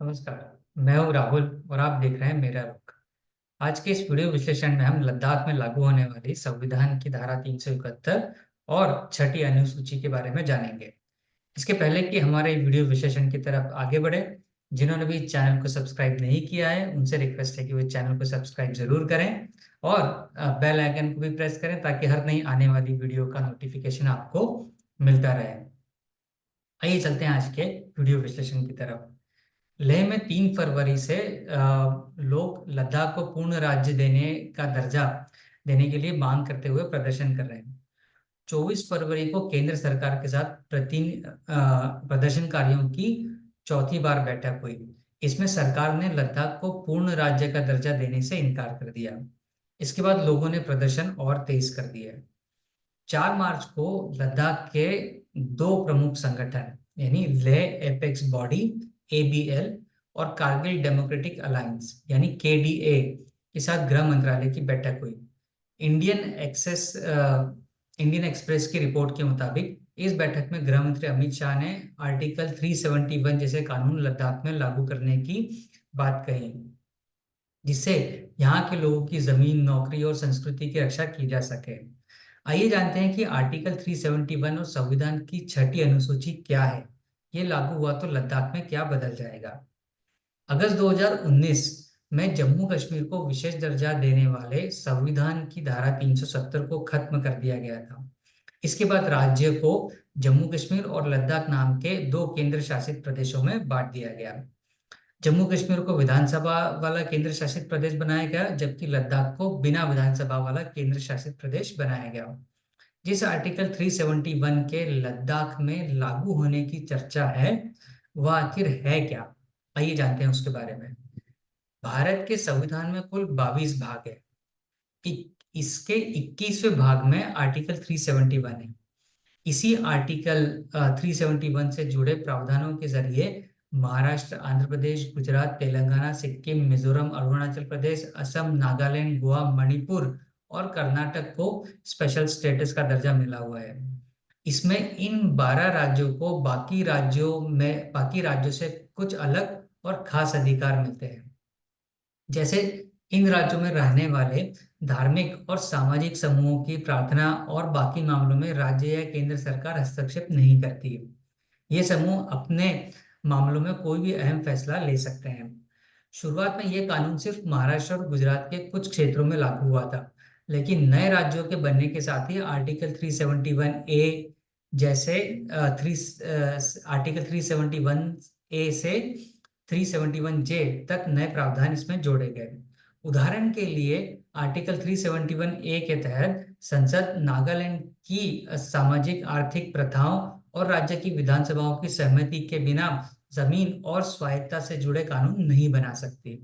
नमस्कार। मैं हूँ राहुल और आप देख रहे हैं मेरा रुख। आज के इस वीडियो विश्लेषण में हम लद्दाख में लागू होने वाली संविधान की धारा 371 और छठी अनुसूची के बारे में जानेंगे। इसके पहले कि हमारे वीडियो विश्लेषण की तरफ आगे बढ़े, जिन्होंने भी चैनल को सब्सक्राइब नहीं किया है उनसे रिक्वेस्ट है कि वो चैनल को सब्सक्राइब जरूर करें और बेल आइकन को भी प्रेस करें ताकि हर नई आने वाली वीडियो का नोटिफिकेशन आपको मिलता रहे। आइए चलते हैं आज के वीडियो विश्लेषण की तरफ। लेह में 3 फरवरी से लोग लद्दाख को पूर्ण राज्य देने का दर्जा देने के लिए मांग करते हुए प्रदर्शन कर रहे हैं। 24 फरवरी को केंद्र सरकार के साथ प्रदर्शनकारियों की चौथी बार बैठक हुई। इसमें सरकार ने लद्दाख को पूर्ण राज्य का दर्जा देने से इनकार कर दिया। इसके बाद लोगों ने प्रदर्शन और तेज कर दिया। 4 मार्च को लद्दाख के दो प्रमुख संगठन यानी लेह एपेक्स बॉडी ABL और कारगिल डेमोक्रेटिक अलायंस यानी KDA के साथ गृह मंत्रालय की बैठक हुई। इंडियन एक्सेस इंडियन एक्सप्रेस की रिपोर्ट के मुताबिक इस बैठक में गृह मंत्री अमित शाह ने आर्टिकल 371 जैसे कानून लद्दाख में लागू करने की बात कही, जिससे यहाँ के लोगों की जमीन, नौकरी और संस्कृति की रक्षा की जा सके। आइए जानते हैं कि आर्टिकल 371 और संविधान की छठी अनुसूची क्या है। ये लागू हुआ तो लद्दाख में क्या बदल जाएगा। अगस्त 2019 में जम्मू कश्मीर को विशेष दर्जा देने वाले संविधान की धारा 370 को खत्म कर दिया गया था। इसके बाद राज्य को जम्मू कश्मीर और लद्दाख नाम के दो केंद्र शासित प्रदेशों में बांट दिया गया। जम्मू कश्मीर को विधानसभा वाला केंद्र शासित प्रदेश बनाया गया, जबकि लद्दाख को बिना विधानसभा वाला केंद्र शासित प्रदेश बनाया गया। जिस आर्टिकल 371 के लद्दाख में लागू होने की चर्चा है वह आखिर है क्या, आइए जानते हैं उसके बारे में। भारत के संविधान में कुल 22 भाग है। इसके 21वें भाग में आर्टिकल 371 है। इसी आर्टिकल 371 से जुड़े प्रावधानों के जरिए महाराष्ट्र, आंध्र प्रदेश, गुजरात, तेलंगाना, सिक्किम, मिजोरम, अरुणाचल प्रदेश, असम, नागालैंड, गोवा, मणिपुर और कर्नाटक को स्पेशल स्टेटस का दर्जा मिला हुआ है। इसमें इन 12 राज्यों को बाकी राज्यों से कुछ अलग और खास अधिकार मिलते हैं। जैसे इन राज्यों में रहने वाले धार्मिक और सामाजिक समूहों की प्रार्थना और बाकी मामलों में राज्य या केंद्र सरकार हस्तक्षेप नहीं करती है। ये समूह अपने मामलों में कोई भी अहम फैसला ले सकते हैं। शुरुआत में ये कानून सिर्फ महाराष्ट्र और गुजरात के कुछ क्षेत्रों में लागू हुआ था, लेकिन नए राज्यों के बनने के साथ ही आर्टिकल 371A जैसे आर्टिकल 371A से 371J तक नए प्रावधान इसमें जोड़े गए। उदाहरण के लिए आर्टिकल 371A के तहत संसद नागालैंड की सामाजिक आर्थिक प्रथाओं और राज्य की विधानसभाओं की सहमति के बिना जमीन और स्वायत्तता से जुड़े कानून नहीं बना सकती।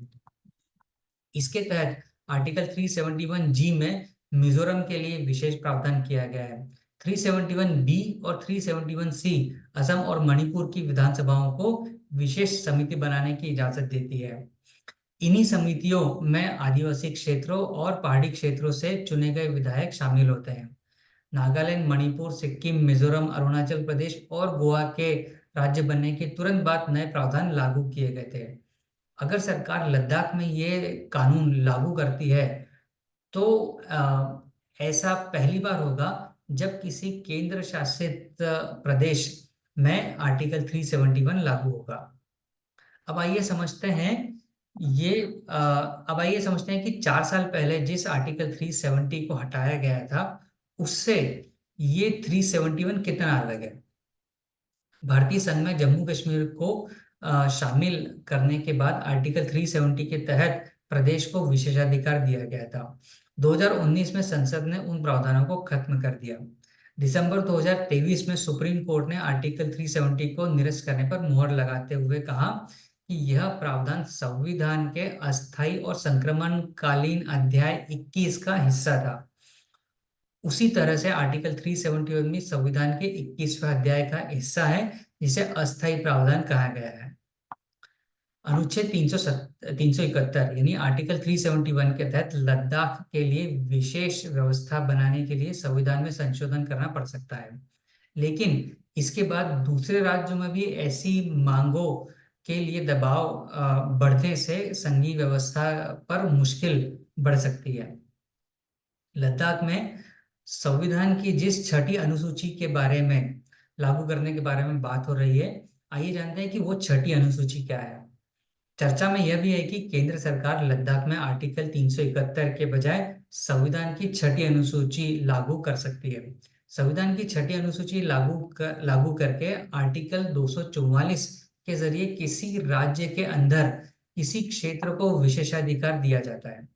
इसके तहत आर्टिकल 371G में मिजोरम के लिए विशेष प्रावधान किया गया है। 371B और 371C असम और मणिपुर की विधानसभाओं को विशेष समिति बनाने की इजाजत देती है। इन्हीं समितियों में आदिवासी क्षेत्रों और पहाड़ी क्षेत्रों से चुने गए विधायक शामिल होते हैं। नागालैंड, मणिपुर, सिक्किम, मिजोरम, अरुणाचल प्रदेश और गोवा के राज्य बनने के तुरंत बाद नए प्रावधान लागू किए गए थे। अगर सरकार लद्दाख में ये कानून लागू करती है तो ऐसा पहली बार होगा जब किसी केंद्र शासित प्रदेश में आर्टिकल 371 लागू होगा। अब आइए समझते हैं अब आइए समझते हैं कि 4 साल पहले जिस आर्टिकल 370 को हटाया गया था उससे ये 371 कितना अलग है। भारतीय संघ में जम्मू कश्मीर को शामिल करने के बाद आर्टिकल 370 के तहत प्रदेश को विशेषाधिकार दिया गया था। 2019 में संसद ने उन प्रावधानों को खत्म कर दिया। दिसंबर 2023 में सुप्रीम कोर्ट ने आर्टिकल 370 को निरस्त करने पर मुहर लगाते हुए कहा कि यह प्रावधान संविधान के अस्थायी और संक्रमणकालीन अध्याय 21 का हिस्सा था। उसी तरह से आर्टिकल 371 भी संविधान के 21वें अध्याय का हिस्सा है, जिसे अस्थायी प्रावधान कहा गया है। अनुच्छेद 371 यानी आर्टिकल 371 के तहत लद्दाख के लिए विशेष व्यवस्था बनाने के लिए संविधान में संशोधन करना पड़ सकता है, लेकिन इसके बाद दूसरे राज्यों में भी ऐसी मांगों के लिए दबाव बढ़ने से संघीय व्यवस्था पर मुश्किल बढ़ सकती है। लद्दाख में संविधान की जिस छठी अनुसूची के बारे में लागू करने के बारे में बात हो रही है, आइए जानते हैं कि वो छठी अनुसूची क्या है। चर्चा में यह भी है कि केंद्र सरकार लद्दाख में आर्टिकल 371 के बजाय संविधान की छठी अनुसूची लागू कर सकती है। संविधान की छठी अनुसूची लागू करके आर्टिकल 244 के जरिए किसी राज्य के अंदर किसी क्षेत्र को विशेषाधिकार दिया जाता है,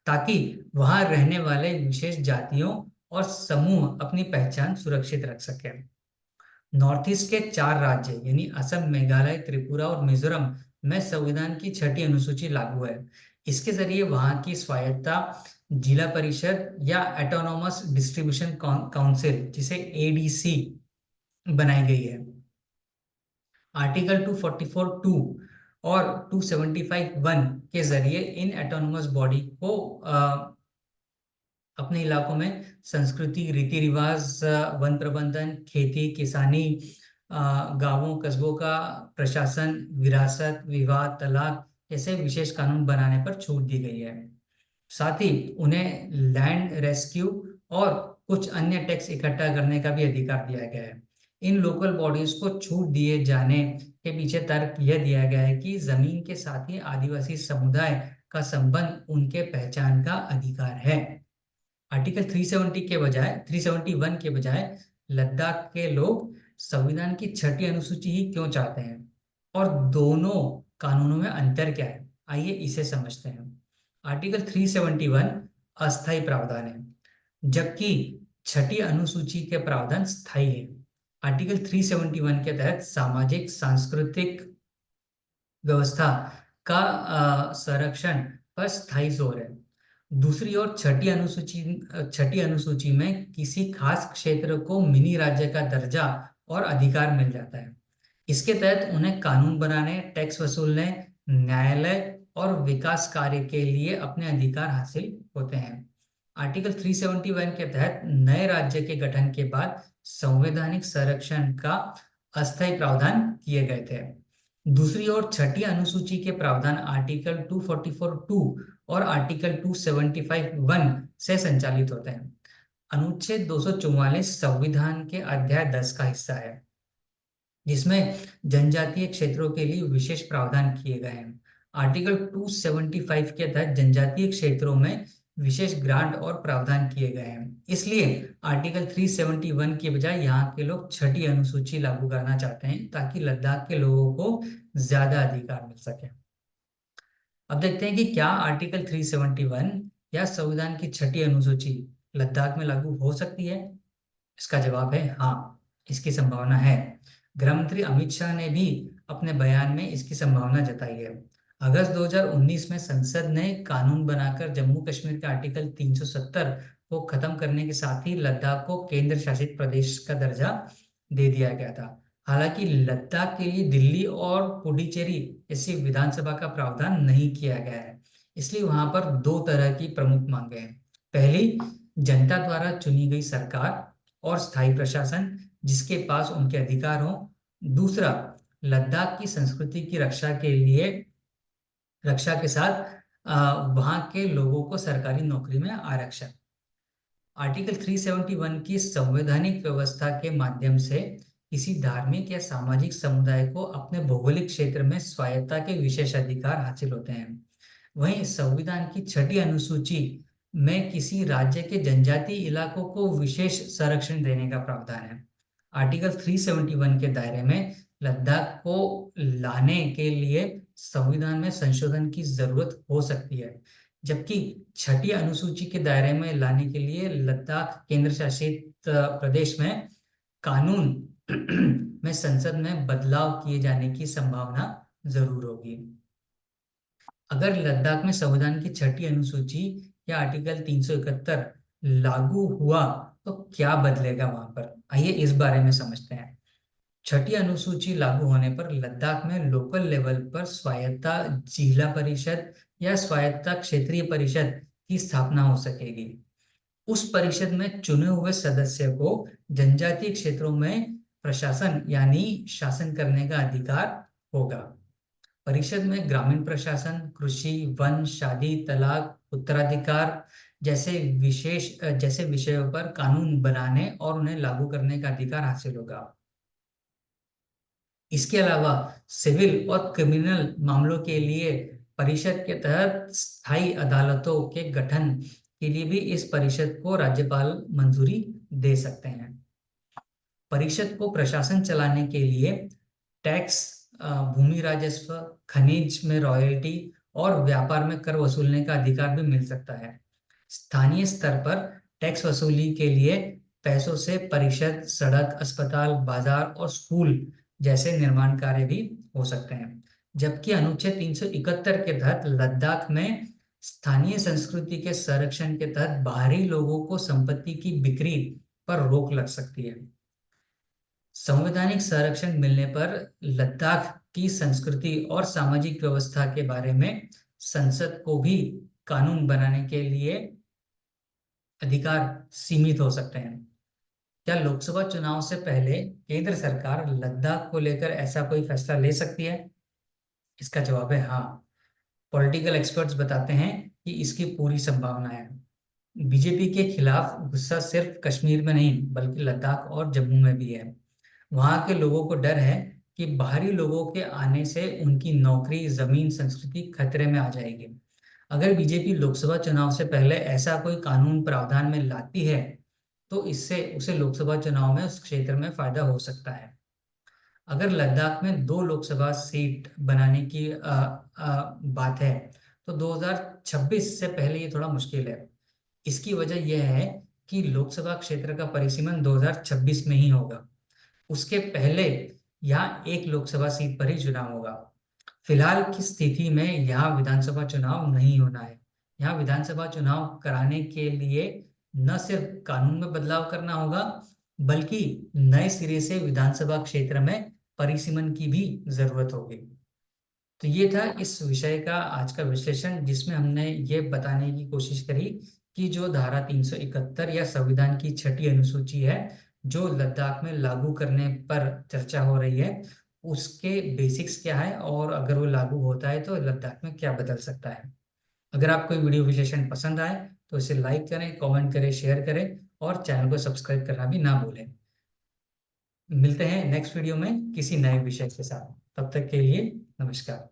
ताकि वहां रहने वाले विशेष जातियों और समूह अपनी पहचान सुरक्षित रख सके। नॉर्थ ईस्ट के 4 राज्य यानी असम, मेघालय, त्रिपुरा और मिजोरम में संविधान की छठी अनुसूची लागू है। इसके जरिए वहां की स्वायत्ता जिला परिषद या ऑटोनोमस डिस्ट्रीब्यूशन काउंसिल, जिसे एडीसी, बनाई गई है। आर्टिकल 244(2) और 275(1) के जरिए इन ऑटोनोमस बॉडी को अपने इलाकों में संस्कृति, रीति रिवाज, वन प्रबंधन, खेती, किसानी, गांवों कस्बों का प्रशासन, विरासत, विवाह, तलाक ऐसे विशेष कानून बनाने पर छूट दी गई है। साथ ही उन्हें लैंड रेस्क्यू और कुछ अन्य टैक्स इकट्ठा करने का भी अधिकार दिया गया है। इन लोकल बॉडीज को छूट दिए जाने के पीछे तर्क यह दिया गया है कि जमीन के साथ ही आदिवासी समुदाय का संबंध उनके पहचान का अधिकार है। आर्टिकल 371 के बजाय लद्दाख के लोग संविधान की छठी अनुसूची ही क्यों चाहते हैं, और दोनों कानूनों में अंतर क्या है, आइए इसे समझते हैं। आर्टिकल 371 अस्थायी प्रावधान है, जबकि छठी अनुसूची के प्रावधान स्थायी है। आर्टिकल 371 के तहत सामाजिक सांस्कृतिक व्यवस्था का संरक्षण पर स्थायी जोर है। दूसरी ओर छठी अनुसूची में किसी खास क्षेत्र को मिनी राज्य का दर्जा और अधिकार मिल जाता है। इसके तहत उन्हें कानून बनाने, टैक्स वसूलने, न्यायालय और विकास कार्य के लिए अपने अधिकार हासिल होते हैं। आर्टिकल 371 के तहत नए राज्य के गठन के बाद संवैधानिक संरक्षण का अस्थायी प्रावधान किए गए थे। दूसरी ओर छठी अनुसूची के प्रावधान आर्टिकल 244(2) और आर्टिकल 275(1) से संचालित होते हैं। अनुच्छेद 244 संविधान के अध्याय 10 का हिस्सा है, जिसमें जनजातीय क्षेत्रों के लिए विशेष प्रावधान किए गए हैं। आर्टिकल 275 के तहत जनजातीय क्षेत्रों में विशेष ग्रांट और प्रावधान किए गए हैं। इसलिए आर्टिकल 371 के बजाय यहाँ के लोग छठी अनुसूची लागू करना चाहते हैं, ताकि लद्दाख के लोगों को ज्यादा अधिकार मिल सके। अब देखते हैं कि क्या आर्टिकल 371 या संविधान की छठी अनुसूची लद्दाख में लागू हो सकती है। इसका जवाब है हाँ, इसकी संभावना है। गृह मंत्री अमित शाह ने भी अपने बयान में इसकी संभावना जताई है। अगस्त 2019 में संसद ने कानून बनाकर जम्मू कश्मीर के आर्टिकल 370 को खत्म करने के साथ ही लद्दाख को केंद्र शासित प्रदेश का दर्जा दे दिया गया था। हालांकि लद्दाख के लिए दिल्ली और पुडुचेरी जैसी विधानसभा का प्रावधान नहीं किया गया है। इसलिए वहां पर दो तरह की प्रमुख मांगे हैं। पहली, जनता द्वारा चुनी गई सरकार और स्थायी प्रशासन जिसके पास उनके अधिकार हो। दूसरा, लद्दाख की संस्कृति की रक्षा के साथ वहां के लोगों को सरकारी नौकरी में आरक्षण। आर्टिकल 371 की संवैधानिक व्यवस्था के माध्यम से किसी धार्मिक या सामाजिक समुदाय को अपने भौगोलिक क्षेत्र में स्वायत्ता के विशेष अधिकार हासिल होते हैं। वहीं संविधान की छठी अनुसूची में किसी राज्य के जनजातीय इलाकों को विशेष संरक्षण देने का प्रावधान है। आर्टिकल 371 के दायरे में लद्दाख को लाने के लिए संविधान में संशोधन की जरूरत हो सकती है, जबकि छठी अनुसूची के दायरे में लाने के लिए लद्दाख केंद्र शासित प्रदेश में कानून में संसद में बदलाव किए जाने की संभावना जरूर होगी। अगर लद्दाख में संविधान की छठी अनुसूची या आर्टिकल 371 लागू हुआ तो क्या बदलेगा वहां पर, आइए इस बारे में समझते हैं। छठी अनुसूची लागू होने पर लद्दाख में लोकल लेवल पर स्वायत्ता जिला परिषद या स्वायत्ता क्षेत्रीय परिषद की स्थापना हो सकेगी। उस परिषद में चुने हुए सदस्य को जनजातीय क्षेत्रों में प्रशासन यानी शासन करने का अधिकार होगा। परिषद में ग्रामीण प्रशासन, कृषि, वन, शादी, तलाक, उत्तराधिकार जैसे विषयों पर कानून बनाने और उन्हें लागू करने का अधिकार हासिल होगा। इसके अलावा सिविल और क्रिमिनल मामलों के लिए परिषद के तहत स्थायी अदालतों के गठन के लिए भी इस परिषद को राज्यपाल मंजूरी दे सकते हैं। परिषद को प्रशासन चलाने के लिए टैक्स, भूमि राजस्व, खनिज में रॉयल्टी और व्यापार में कर वसूलने का अधिकार भी मिल सकता है। स्थानीय स्तर पर टैक्स वसूली के लिए पैसों से परिषद सड़क, अस्पताल, बाजार और स्कूल जैसे निर्माण कार्य भी हो सकते हैं। जबकि अनुच्छेद 371 के तहत लद्दाख में स्थानीय संस्कृति के संरक्षण के तहत बाहरी लोगों को संपत्ति की बिक्री पर रोक लग सकती है। संवैधानिक संरक्षण मिलने पर लद्दाख की संस्कृति और सामाजिक व्यवस्था के बारे में संसद को भी कानून बनाने के लिए अधिकार सीमित हो सकते हैं। क्या लोकसभा चुनाव से पहले केंद्र सरकार लद्दाख को लेकर ऐसा कोई फैसला ले सकती है? इसका जवाब है हाँ। पॉलिटिकल एक्सपर्ट्स बताते हैं कि इसकी पूरी संभावना है। बीजेपी के खिलाफ गुस्सा सिर्फ कश्मीर में नहीं बल्कि लद्दाख और जम्मू में भी है। वहां के लोगों को डर है कि बाहरी लोगों के आने से उनकी नौकरी, जमीन, संस्कृति खतरे में आ जाएगी। अगर बीजेपी लोकसभा चुनाव से पहले ऐसा कोई कानून प्रावधान में लाती है तो इससे उसे लोकसभा चुनाव में उस क्षेत्र में फायदा हो सकता है। अगर लद्दाख में 2 लोकसभा सीट बनाने की बात है तो 2026 से पहले ये थोड़ा मुश्किल है। इसकी वजह यह है कि लोकसभा क्षेत्र का परिसीमन 2026 में ही होगा। उसके पहले यहाँ एक लोकसभा सीट पर ही चुनाव होगा। फिलहाल की स्थिति में यहाँ विधानसभा चुनाव नहीं होना है। यहाँ विधानसभा चुनाव कराने के लिए न सिर्फ कानून में बदलाव करना होगा बल्कि नए सिरे से विधानसभा क्षेत्र में परिसीमन की भी जरूरत होगी। तो ये था इस विषय का आज का विश्लेषण, जिसमें हमने ये बताने की कोशिश करी कि जो धारा 371 या संविधान की 6ठी अनुसूची है जो लद्दाख में लागू करने पर चर्चा हो रही है, उसके बेसिक्स क्या है और अगर वो लागू होता है तो लद्दाख में क्या बदल सकता है। अगर आपको वीडियो विश्लेषण पसंद आए तो इसे लाइक करें, कमेंट करें, शेयर करें और चैनल को सब्सक्राइब करना भी ना भूलें। मिलते हैं नेक्स्ट वीडियो में किसी नए विषय के साथ। तब तक के लिए नमस्कार।